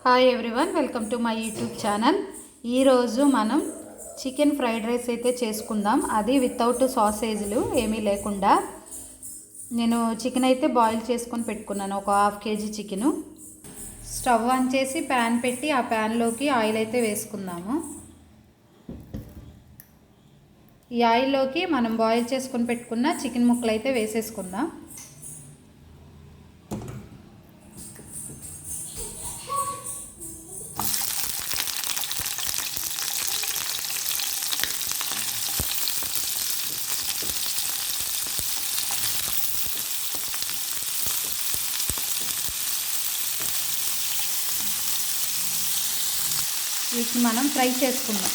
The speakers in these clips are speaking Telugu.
Hi everyone, welcome to my YouTube channel. ఈరోజు మనం చికెన్ ఫ్రైడ్ రైస్ అయితే చేసుకుందాం. అది వితౌట్ సాసేజ్లు ఏమీ లేకుండా. నేను చికెన్ అయితే బాయిల్ చేసుకొని పెట్టుకున్నాను, ఒక half KG chicken. Stove on చేసి ప్యాన్ పెట్టి ఆ ప్యాన్లోకి ఆయిల్ అయితే వేసుకుందాము. ఈ ఆయిల్లోకి మనం బాయిల్ చేసుకొని పెట్టుకున్న చికెన్ ముక్కలు అయితే వేసేసుకుందాం. వీటిని మనం ఫ్రై చేసుకుందాం.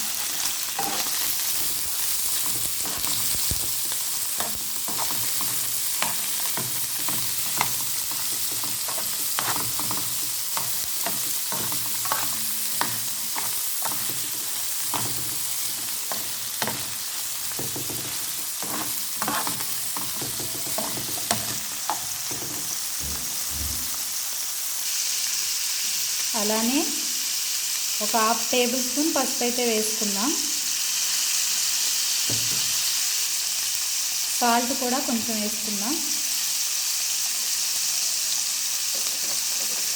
అలానే ఒక హాఫ్ టేబుల్ స్పూన్ పసుపు అయితే వేసుకుందాం. సాల్ట్ కూడా కొంచెం వేసుకుందాం.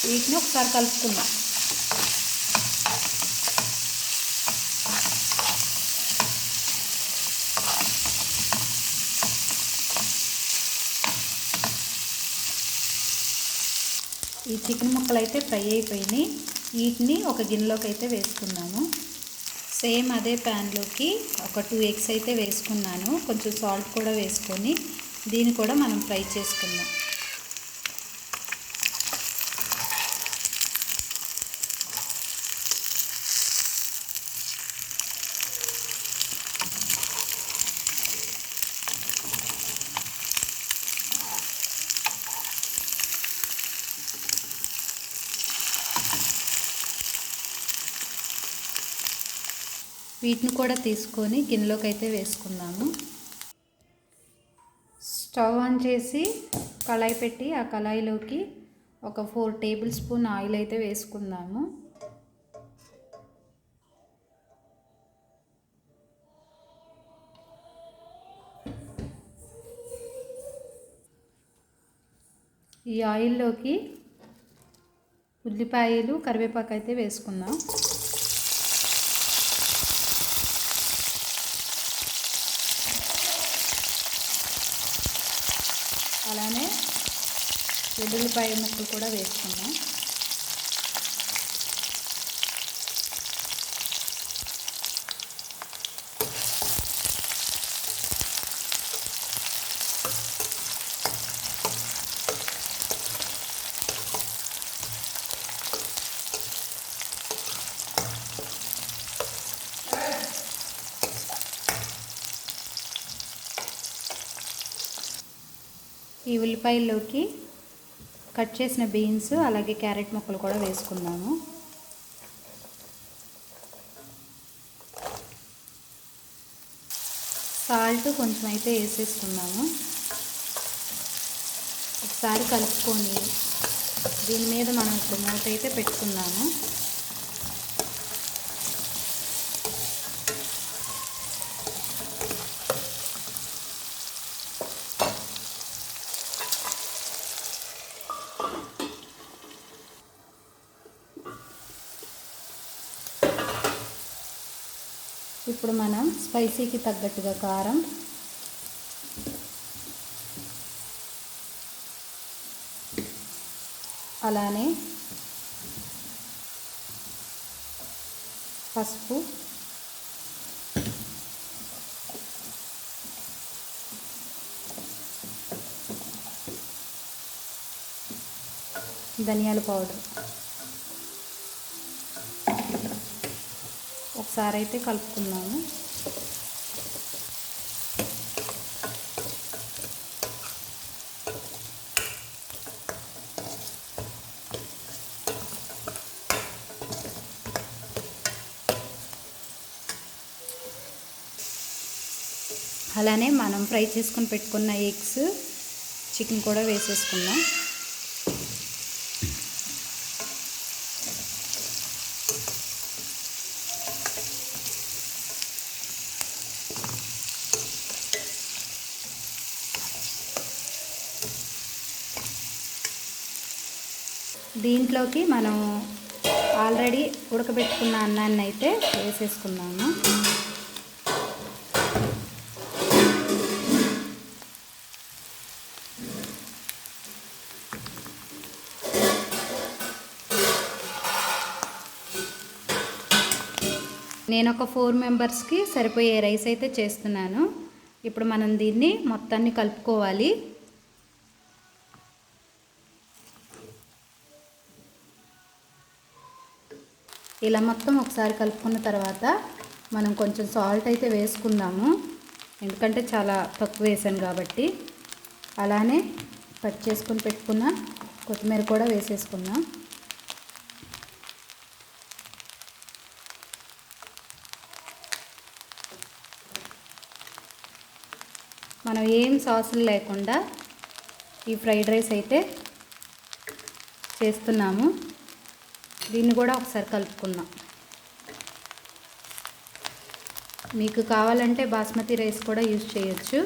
వీటిని ఒకసారి కలుపుకుందాం. ఈ చికెన్ ముక్కలు అయితే ఫ్రై అయిపోయినాయి. వీటిని ఒక గిన్నెలోకి అయితే వేసుకున్నాము. సేమ్ అదే ప్యాన్లోకి ఒక 2 ఎగ్స్ అయితే వేసుకున్నాను. కొంచెం సాల్ట్ కూడా వేసుకొని దీన్ని కూడా మనం ఫ్రై చేసుకుందాం. వీటిని కూడా తీసుకొని గిన్నెలోకి అయితే వేసుకుందాము. స్టవ్ ఆన్ చేసి కళాయి పెట్టి ఆ కళాయిలోకి ఒక 4 టేబుల్ స్పూన్ ఆయిల్ అయితే వేసుకుందాము. ఈ ఆయిల్లోకి ఉల్లిపాయలు, కరివేపాకు అయితే వేసుకుందాం. అలానే వెల్లుల్లిపాయ ముక్కలు కూడా వేసుకుందాం. ఈ ఉల్లిపాయల్లోకి కట్ చేసిన బీన్స్ అలాగే క్యారెట్ ముక్కలు కూడా వేసుకుందాము. సాల్ట్ కొంచెం అయితే వేసేసుకున్నాము. ఒకసారి కలుపుకొని దీని మీద మనం ఇప్పుడు మూత అయితే పెట్టుకున్నాము. ఇప్పుడు మనం స్పైసీకి తగ్గట్టుగా కారం, అలానే పసుపు, ధనియాల పౌడర్ ఒకసారి అయితే కలుపుకుందాము. అలానే మనం ఫ్రై చేసుకొని పెట్టుకున్న ఎగ్స్, చికెన్ కూడా వేసేసుకుందాం. దీంట్లోకి మనం ఆల్రెడీ ఉడకబెట్టుకున్న అన్నాన్ని అయితే వేసేసుకున్నాము. నేను ఒక 4 మెంబర్స్కి సరిపోయే రైస్ అయితే చేస్తున్నాను. ఇప్పుడు మనం దీన్ని మొత్తాన్ని కలుపుకోవాలి. ఇలా మొత్తం ఒకసారి కలుపుకున్న తర్వాత మనం కొంచెం సాల్ట్ అయితే వేసుకుందాము, ఎందుకంటే చాలా తక్కువ వేసాను కాబట్టి. అలానే కట్ చేసుకుని పెట్టుకున్న కొత్తిమీర కూడా వేసేసుకుందాం. మనం ఏం సాసులు లేకుండా ఈ ఫ్రైడ్ రైస్ అయితే చేస్తున్నాము. దీన్ని కూడా ఒకసారి కలుపుకుందాం. మీకు కావాలంటే బాస్మతి రైస్ కూడా యూజ్ చేయొచ్చు.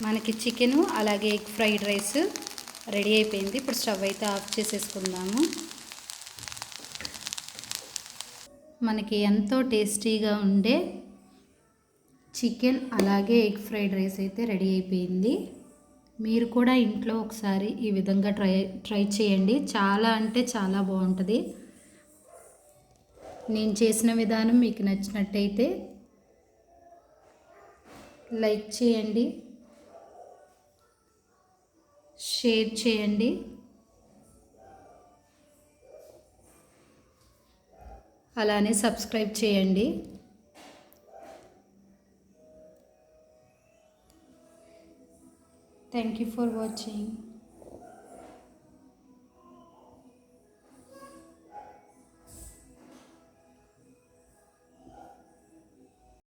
మనకి చికెను అలాగే ఎగ్ ఫ్రైడ్ రైస్ రెడీ అయిపోయింది. ఇప్పుడు స్టవ్ అయితే ఆఫ్ చేసేసుకుందాము. మనకి ఎంతో టేస్టీగా ఉండే చికెన్ అలాగే ఎగ్ ఫ్రైడ్ రైస్ అయితే రెడీ అయిపోయింది. మీరు కూడా ఇంట్లో ఒకసారి ఈ విధంగా ట్రై చేయండి. చాలా అంటే చాలా బాగుంటుంది. నేను చేసిన విధానం మీకు నచ్చినట్టయితే లైక్ చేయండి, షేర్ చేయండి, అలానే సబ్స్క్రైబ్ చేయండి. Thank you for watching.